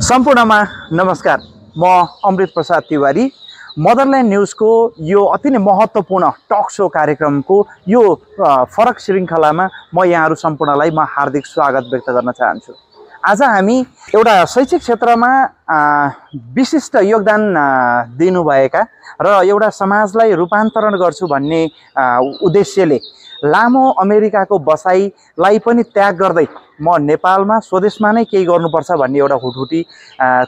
सम्पूर्णमा नमस्कार। म अमृत प्रसाद तिवारी मदरल्यान्ड न्यूजको यो अति नै महत्त्वपूर्ण टक शो कार्यक्रमको यो फरक श्रृङ्खलामा म यहाँहरू सम्पूर्णलाई हार्दिक स्वागत व्यक्त गर्न चाहन्छु। आज हामी एउटा शैक्षिक क्षेत्रमा विशिष्ट योगदान दिनुभएका र एउटा समाजलाई रूपान्तरण गर्छु भन्ने उद्देश्यले लामो अमेरिकाको बसाइलाई पनि त्याग गर्दै म नेपालमा स्वदेशमा नै केही गर्नुपर्छ भन्ने एउटा हुटहुटी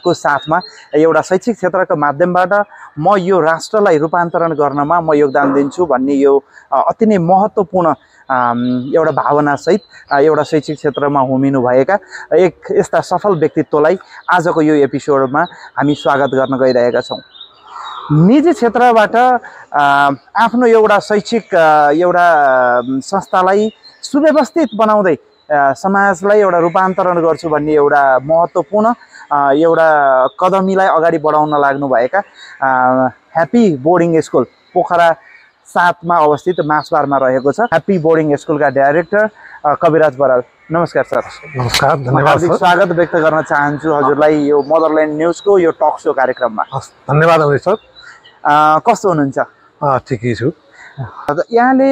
को साथमा एउटा शैक्षिक क्षेत्रको माध्यमबाट म यो राष्ट्रलाई रूपान्तरण गर्नमा म योगदान दिन्छु भन्ने यो अति नै महत्त्वपूर्ण एउटा भावनासहित एउटा शैक्षिक क्षेत्रमा होमिनु भएका एक यस्ता सफल व्यक्तित्वलाई आजको यो एपिसोडमा हामी स्वागत गर्न गइरहेका छौँ। निजी क्षेत्रबाट आफ्नो एउटा शैक्षिक एउटा संस्थालाई सुव्यवस्थित बनाउँदै समाजलाई एउटा रूपान्तरण गर्छु भन्ने एउटा महत्त्वपूर्ण एउटा कदमीलाई अगाडि बढाउन लाग्नुभएका ह्याप्पी बोर्डिङ स्कुल पोखरा 7 मा अवस्थित माछबारमा रहेको छ ह्याप्पी बोर्डिङ स्कुलका डाइरेक्टर कविराज बराल। नमस्कार सर। नमस्कार, धन्यवाद। हार्दिक स्वागत व्यक्त गर्न चाहन्छु हजुरलाई यो मदरल्यान्ड न्यूजको यो टक शो कार्यक्रममा। धन्यवाद अमृत सर। कस्तो हुनुहुन्छ? ठिकै छु। यहाँले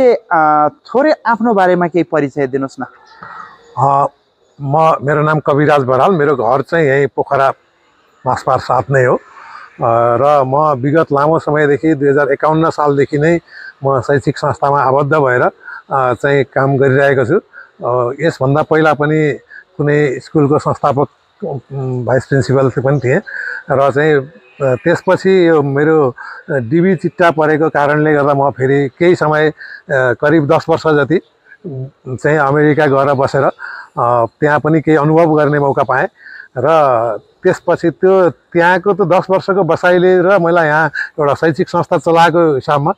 थोरै आफ्नो बारेमा केही परिचय दिनुहोस् न। मेरो नाम कविराज बराल, मेरो घर चाहिँ यही पोखरा माछबार 7 नै हो र म विगत लामो समयदेखि 2051 सालदेखि नै म शैक्षिक संस्थामा आबद्ध भएर चाहिँ काम गरिरहेको छु। यसभन्दा पहिला पनि कुनै स्कुलको संस्थापक भाइस प्रिन्सिपल पनि थिएँ र चाहिँ त्यसपछि यो मेरो डिबी चिट्टा परेको कारणले गर्दा म फेरि केही समय करिब 10 वर्ष जति चाहिँ अमेरिका गएर बसेर त्यहाँ पनि केही अनुभव गर्ने मौका पाएँ र त्यसपछि त्यो त्यहाँको त 10 वर्षको बसाइले र मलाई यहाँ एउटा शैक्षिक संस्था चलाएको हिसाबमा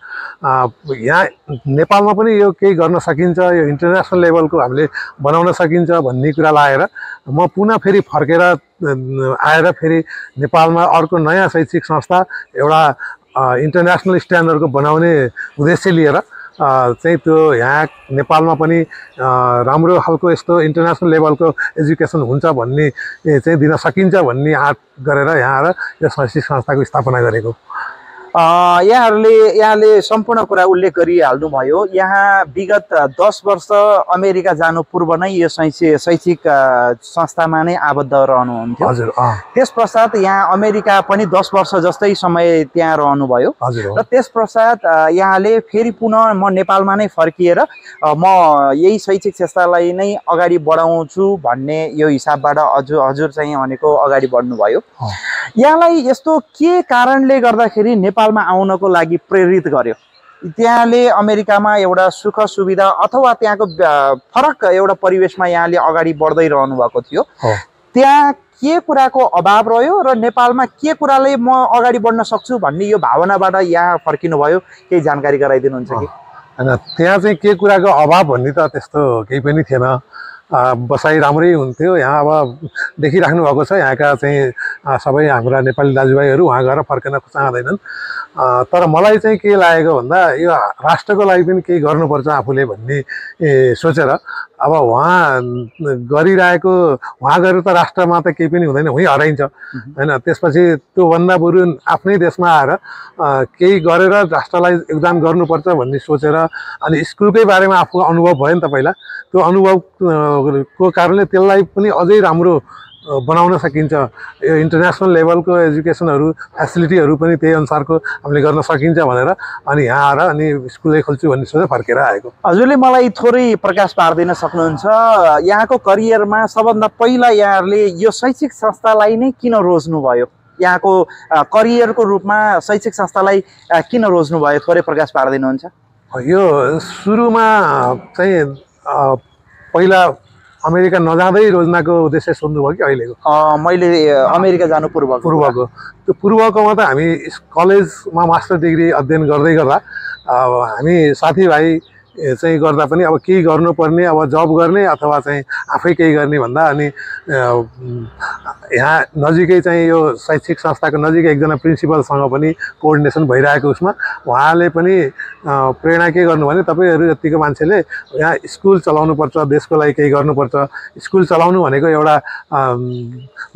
यहाँ नेपालमा पनि यो केही गर्न सकिन्छ, यो इन्टरनेसनल लेभलको हामीले बनाउन सकिन्छ भन्ने कुरा लागेर म पुनः फेरि फर्केर आएर फेरि नेपालमा अर्को नयाँ शैक्षिक संस्था एउटा इन्टरनेसनल स्ट्यान्डर्डको बनाउने उद्देश्य लिएर चाहिँ त्यो यहाँ नेपालमा पनि राम्रो खालको यस्तो इन्टरनेसनल लेभलको एजुकेसन हुन्छ भन्ने चाहिँ दिन सकिन्छ भन्ने आँट गरेर यहाँ आएर यो शैक्षिक संस्थाको स्थापना गरेको। यहाँले सम्पूर्ण कुरा उल्लेख गरिहाल्नुभयो। यहाँ विगत 10 वर्ष अमेरिका जानु पूर्व नै यो शैक्षिक संस्थामा नै आबद्ध रहनुहुन्थ्यो। हजुर। त्यस पश्चात यहाँ अमेरिका पनि 10 वर्ष जस्तै समय त्यहाँ रहनुभयो र त्यस पश्चात यहाँले फेरि पुनः म नेपालमा नै फर्किएर म यही शैक्षिक संस्थालाई नै अगाडि बढाउँछु भन्ने यो हिसाबबाट हजुर चाहिँ भनेको अगाडि बढ्नुभयो। यहाँलाई यस्तो के कारणले गर्दाखेरि नेपालमा आउनको लागि प्रेरित गर्यो? त्यहाँले अमेरिकामा एउटा सुख सुविधा अथवा त्यहाँको फरक एउटा परिवेशमा यहाँले अगाडि बढ्दै रहनु भएको थियो, त्यहाँ के कुराको अभाव रह्यो र नेपालमा के कुराले म अगाडि बढ्न सक्छु भन्ने यो भावनाबाट यहाँ फर्किनु भयो? केही जानकारी गराइदिनुहुन्छ कि? हैन, त्यहाँ चाहिँ के कुराको अभाव भन्ने त त्यस्तो केही पनि थिएन। बसाइ राम्रै हुन्थ्यो। यहाँ अब देखिराख्नु भएको छ यहाँका चाहिँ सबै हाम्रा नेपाली दाजुभाइहरू वहाँ गएर फर्कन चाहँदैनन्। तर मलाई चाहिँ के लागेको भन्दा यो राष्ट्रको लागि पनि केही गर्नुपर्छ आफूले भन्ने सोचेर अब वहाँ गरिरहेको वहाँ गएर त राष्ट्रमा त केही पनि हुँदैन, वहीँ हराइन्छ हैन। त्यसपछि त्योभन्दा बरु आफ्नै देशमा आएर केही गरेर राष्ट्रलाई योगदान गर्नुपर्छ भन्ने सोचेर अनि स्कुलकै बारेमा आफूको अनुभव भयो नि त पहिला, त्यो अनुभवको कारणले त्यसलाई पनि अझै राम्रो बनाउन सकिन्छ। यो इन्टरनेसनल लेभलको एजुकेसनहरू फेसिलिटीहरू पनि त्यही अनुसारको हामीले गर्न सकिन्छ भनेर अनि यहाँ आएर अनि स्कुलै खोल्छु भन्ने सोचेर फर्केर आएको। हजुरले मलाई थोरै प्रकाश पार्दिन सक्नुहुन्छ यहाँको करियरमा सबभन्दा पहिला यहाँहरूले यो शैक्षिक संस्थालाई नै किन रोज्नुभयो? यहाँको करियरको रूपमा शैक्षिक संस्थालाई किन रोज्नुभयो? थोरै प्रकाश पार्दिनुहुन्छ? यो सुरुमा चाहिँ पहिला अमेरिका नजाँदै रोज्नको उद्देश्य सोध्नुभयो कि अहिलेको? मैले अमेरिका जानु पूर्वको त्यो पूर्वकोमा त हामी कलेजमा मास्टर डिग्री अध्ययन गर्दै गर्दा हामी साथीभाइ चाहिँ गर्दा पनि अब केही गर्नुपर्ने, अब जब गर्ने अथवा चाहिँ आफै केही गर्ने भन्दा अनि यहाँ नजिकै चाहिँ यो शैक्षिक संस्थाको नजिकै एकजना प्रिन्सिपलसँग पनि कोअर्डिनेसन भइरहेको उसमा उहाँले पनि प्रेरणा के गर्नु भने तपाईहरु जतिको मान्छेले यहाँ स्कुल चलाउनुपर्छ, देशको लागि केही गर्नुपर्छ। स्कुल चलाउनु भनेको एउटा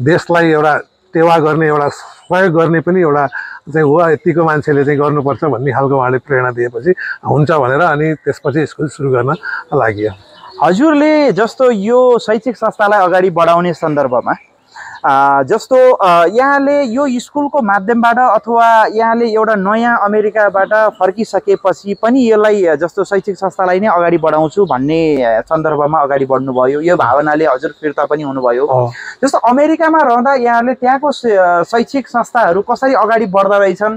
देशलाई एउटा टेवा गर्ने एउटा सहयोग गर्ने पनि एउटा चाहिँ हो, यतिको मान्छेले चाहिँ गर्नुपर्छ भन्ने खालको उहाँले प्रेरणा दिएपछि हुन्छ भनेर अनि त्यसपछि स्कुल सुरु गर्न लाग्यो। हजुरले जस्तो यो शैक्षिक संस्थालाई अगाडि बढाउने सन्दर्भमा जस्तो यहाँले यो स्कुलको माध्यमबाट अथवा यहाँले एउटा नयाँ अमेरिकाबाट फर्किसकेपछि पनि यसलाई जस्तो शैक्षिक संस्थालाई नै अगाडि बढाउँछु भन्ने सन्दर्भमा अगाडि बढ्नुभयो, यो भावनाले हजुर फिर्ता पनि हुनुभयो। जस्तो अमेरिकामा रहँदा यहाँले त्यहाँको शैक्षिक संस्थाहरू कसरी अगाडि बढ्दा रहेछन्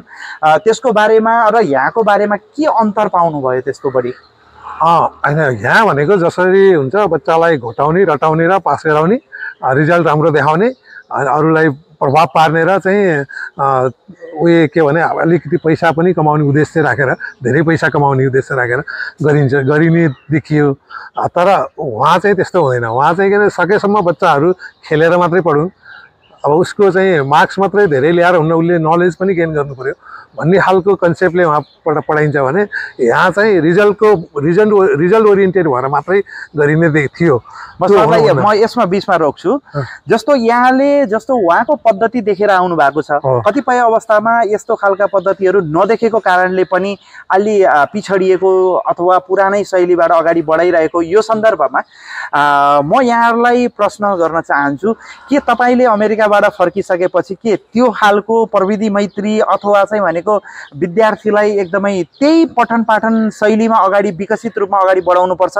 त्यसको बारेमा र यहाँको बारेमा के अन्तर पाउनुभयो त्यसको बढी? होइन, यहाँ भनेको जसरी हुन्छ बच्चालाई घोटाउने रटाउने र पास गराउने, रिजल्ट राम्रो देखाउने, अरूलाई प्रभाव पार्ने र चाहिँ उयो के भने अलिकति पैसा पनि कमाउने उद्देश्य राखेर, धेरै पैसा कमाउने उद्देश्य राखेर गरिने देखियो। तर उहाँ चाहिँ त्यस्तो हुँदैन। उहाँ चाहिँ के अरे सकेसम्म बच्चाहरू खेलेर मात्रै पढुन्, अब उसको चाहिँ मार्क्स मात्रै धेरै ल्याएर हुन्न, उसले नलेज पनि गेन गर्नु पर्यो भन्ने खालको कन्सेप्टले उहाँबाट पढाइन्छ भने यहाँ चाहिँ रिजल्ट ओरिएन्टेड भएर मात्रै गरिने थियो। म यसमा बिचमा रोक्छु। जस्तो यहाँले जस्तो उहाँको पद्धति देखेर आउनु भएको छ, कतिपय अवस्थामा यस्तो खालका पद्धतिहरू नदेखेको कारणले पनि अलि पिछडिएको अथवा पुरानै शैलीबाट अगाडि बढाइरहेको यो सन्दर्भमा म यहाँहरूलाई प्रश्न गर्न चाहन्छु के तपाईँले अमेरिकाबाट फर्किसकेपछि के त्यो खालको प्रविधि मैत्री अथवा चाहिँ भनेको विद्यार्थीलाई एकदमै त्यही पठन पाठन शैलीमा अगाडि विकसित रूपमा अगाडि बढाउनुपर्छ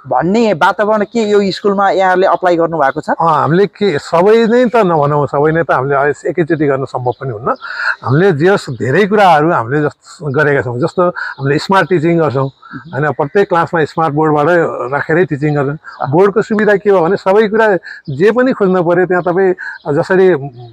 भन्ने वातावरण के यो स्कुलमा यहाँहरूले अप्लाई गर्नु भएको छ? हामीले के सबै नै त नभनौँ, सबै नै त हामीले एकैचोटि गर्न सम्भव पनि हुन्न। हामीले जस धेरै कुराहरू हामीले गरेका छौँ। जस्तो हामीले स्मार्ट टिचिङ गर्छौँ होइन, प्रत्येक क्लासमा स्मार्ट बोर्डबाट राखेरै टिचिङ गर्छौँ। बोर्डको सुविधा के हो भने सबै कुरा जे पनि खोज्न पऱ्यो त्यहाँ तपाईँ जसरी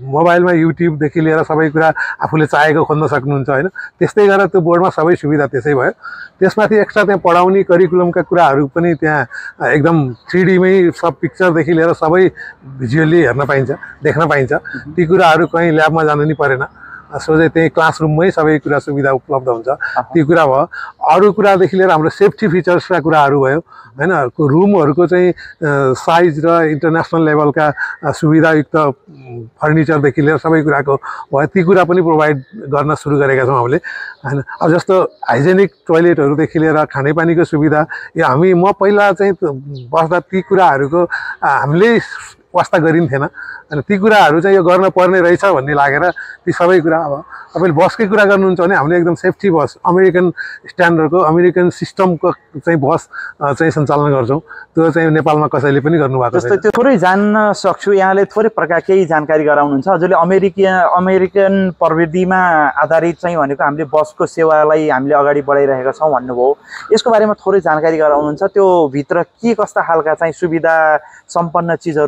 मोबाइलमा युट्युबदेखि लिएर सबै कुरा आफूले चाहेको खोज्न सक्नुहुन्छ होइन, त्यस्तै गरेर त्यो बोर्डमा सबै सुविधा त्यसै भयो। त्यसमाथि एक्स्ट्रा त्यहाँ पढाउने करिकुलमका कुराहरू पनि त्यहाँ एकदम 3D मै सब पिक्चरदेखि लिएर सबै भिजुअली हेर्न पाइन्छ, देख्न पाइन्छ। ती कुराहरू कहीँ ल्याबमा जानु नि परेन, सोझै त्यही क्लासरुममै सबै कुरा सुविधा उपलब्ध हुन्छ। ती कुरा भयो। अरू कुरादेखि लिएर हाम्रो सेफ्टी फिचर्सका कुराहरू भयो होइन, रुमहरूको चाहिँ साइज र इन्टरनेसनल लेभलका सुविधायुक्त फर्निचरदेखि लिएर सबै कुराको भयो। ती कुरा पनि प्रोभाइड गर्न सुरु गरेका छौँ हामीले होइन। अब जस्तो हाइजेनिक टोइलेटहरूदेखि लिएर खानेपानीको सुविधा म पहिला चाहिँ बस्दा ती कुराहरूको हामीले वास्ता गरिन्थेन अनि ती कुराहरू चाहिँ यो गर्न पर्ने रहेछ भन्ने लागेर ती सबै कुरा अब तपाईले बसकै कुरा गर्नुहुन्छ भने हामीले एकदम सेफ्टी बस अमेरिकन स्ट्यान्डर्डको अमेरिकन सिस्टमको चाहिँ बस चाहिँ सञ्चालन गर्छौं। त्यो चाहिँ नेपालमा कसैले पनि गर्नु भएको छैन। त्यो थोरै जान्न सक्छु, यहाँले थोरै प्रकार केही जानकारी गराउनुहुन्छ हजुरले। अमेरिकन प्रविधिमा आधारित चाहिँ भनेको हामीले बसको सेवालाई हामीले अगाडि बढाइरहेका छौं भन्नुभयो, यसको बारेमा थोरै जानकारी गराउनुहुन्छ। त्यो भित्र के कस्ता खालका चाहिँ सुविधा सम्पन्न चीजहरु